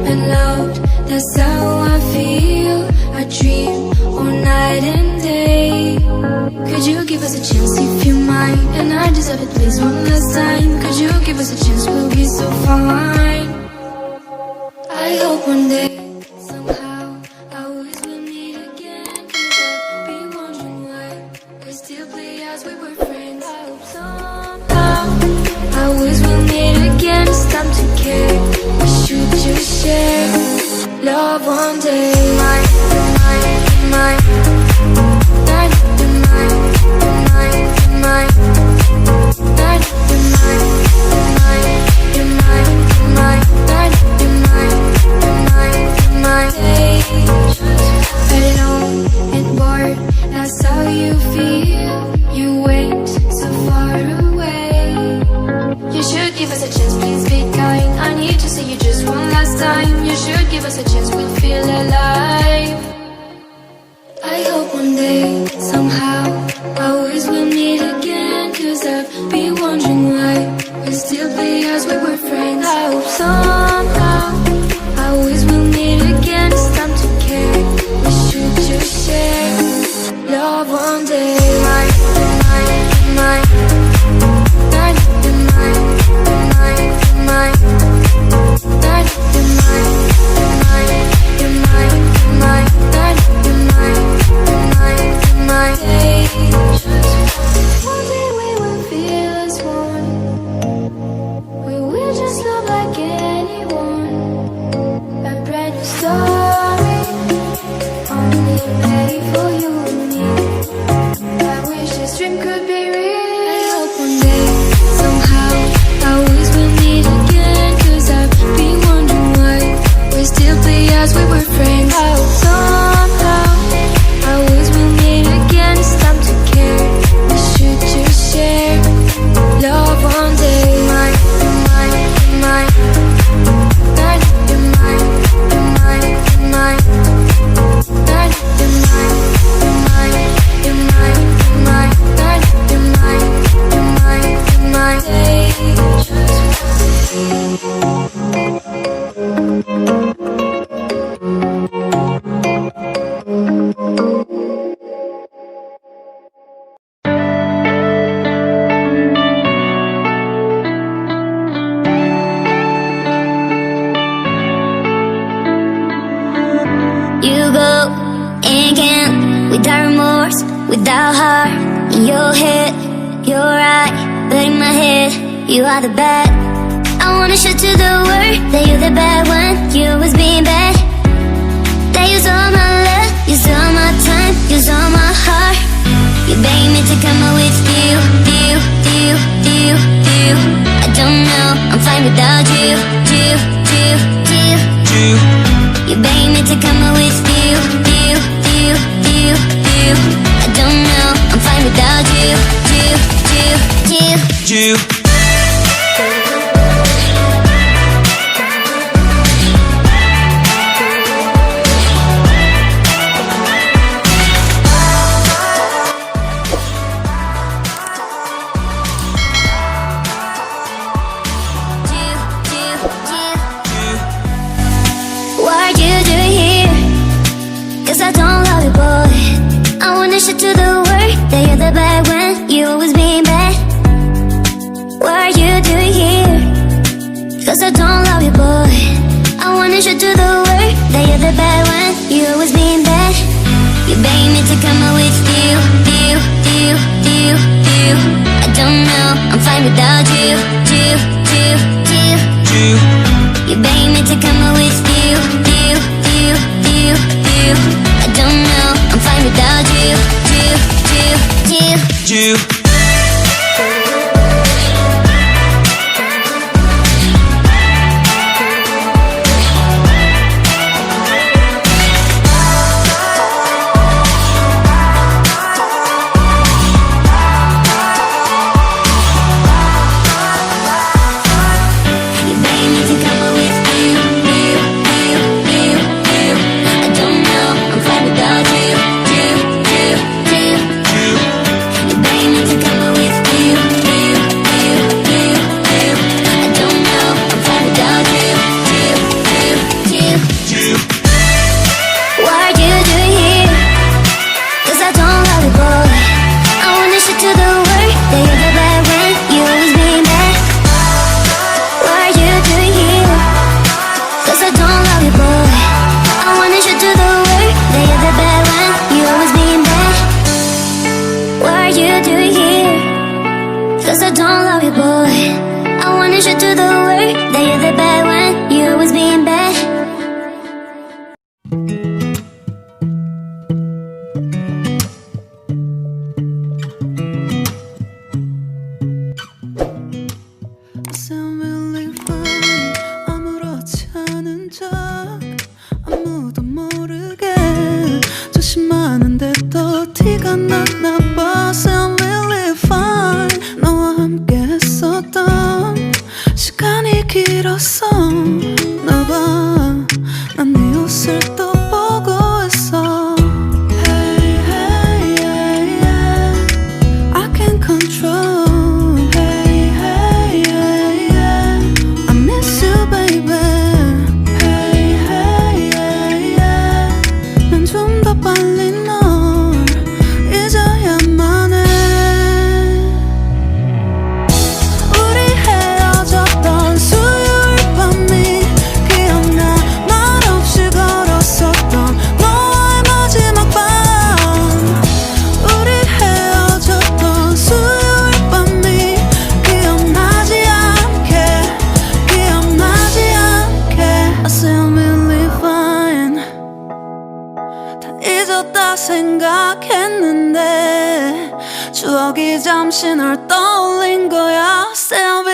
and loved. That's how I feel. I dream all night and day. Could you give us a chance if you mind? And I deserve it, please, one last time. Could you give us a chance? We'll be so fine. I hope one day, somehow, I always will meet again. 'Cause I'll be wondering why we still play as we were friends. I hope somehow I always will meet again. It's time to care. We should just share love one day. Mine, mine, mine. Night, mine, mine, mine. Night, mine, mine, mine, mine. Night, mine, mine, mine. Alone and bored, that's how you feel. You went so far away. You should give us a chance, please be kind. I need to see you just one last time. You should give us a chance, we'll feel alive. I hope one day, somehow, I always will meet again. 'Cause I've been wondering why we still play as we were friends. I hope somehow I always will meet again. It's time to care. We should just share love one day. Mine, mine, mine. Night, mine, mine, mine. Night, mine, mine, mine, mine. Night, mine, mine, mine. One day we will feel as one. We will just love like anyone. A brand new story, only made for you and me. I wish this dream could be real. I hope one day, somehow, I always will meet again. 'Cause I've been wondering why we still play as we were friends. I hope somehow I always will meet again. It's time to care. We should just share love one day. Mine, mine, mine. Night, mine, mine, mine. Night, mine, mine, mine, mine. Night, mine, mine, mine. You go and can without remorse, without heart. In your head, you're right, but in my head, you are the bad. I wanna show to the world that you're the bad one. You was being bad. That use all my love, use all my time, use all my heart. You begging me to come out with you. I don't know, I'm fine without you. You begging me to come out with you. I don't know, I'm fine without you. What are you doing here? 'Cause I don't love you, boy. I wanna show to the world that you're the bad one. You always being bad. What are you doing here? 'Cause I don't love you, boy. I wanna show to the world that you're the bad one. You always being bad. You begging me to come out with you. I don't know, I'm fine without you. You begging me to come out with you. I don't know, I'm fine without you. You begging me to 그곳을 또 보고 있어. Hey, hey, yeah, yeah. I can't control. Hey, hey, yeah, yeah. I miss you, baby. Hey, hey, yeah, yeah. 난 좀 더 빨리 널 잊어야만 해. 우리 헤어졌던 수요일 밤이 기억나. 말없이 걸었었던 너와의 마지막 밤. 우리 헤어졌던 수요일 밤이 기억나지 않게, 기억나지 않게. I say I'm really fine. 다 잊었다 생각했는데 추억이 잠시 널 떠올린 거야. Say I'm